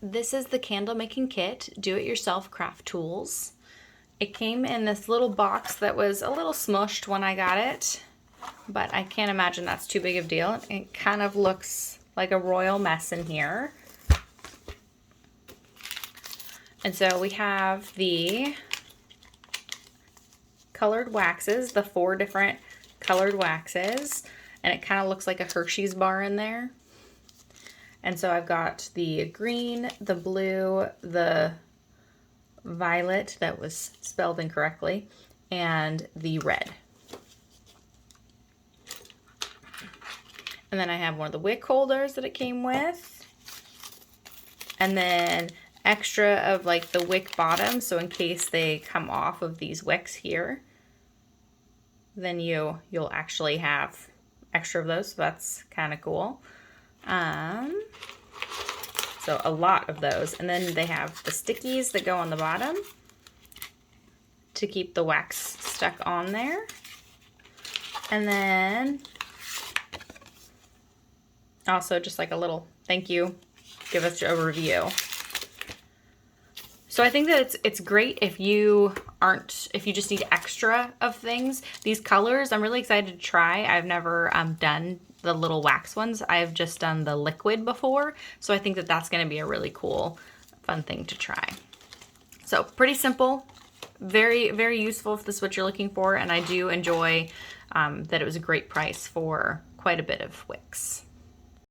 This is the candle making kit, do-it-yourself craft tools. It came in this little box that was a little smushed when I got it, but I can't imagine that's too big of a deal. It kind of looks like a royal mess in here. And so we have the colored waxes, the 4 different colored waxes, and it kind of looks like a Hershey's bar in there. And so I've got the green, the blue, the violet that was spelled incorrectly, and the red. And then I have one of the wick holders that it came with. And then extra of like the wick bottom, so in case they come off of these wicks here, then you'll actually have extra of those, so that's kind of cool. So a lot of those. And then they have the stickies that go on the bottom to keep the wax stuck on there. And then also just like a little thank you, give us a review. So I think that it's great if you just need extra of things. These colors, I'm really excited to try. I've never done the little wax ones. I've just done the liquid before. So I think that that's gonna be a really cool, fun thing to try. So pretty simple, very, very useful if this is what you're looking for. And I do enjoy that it was a great price for quite a bit of wicks.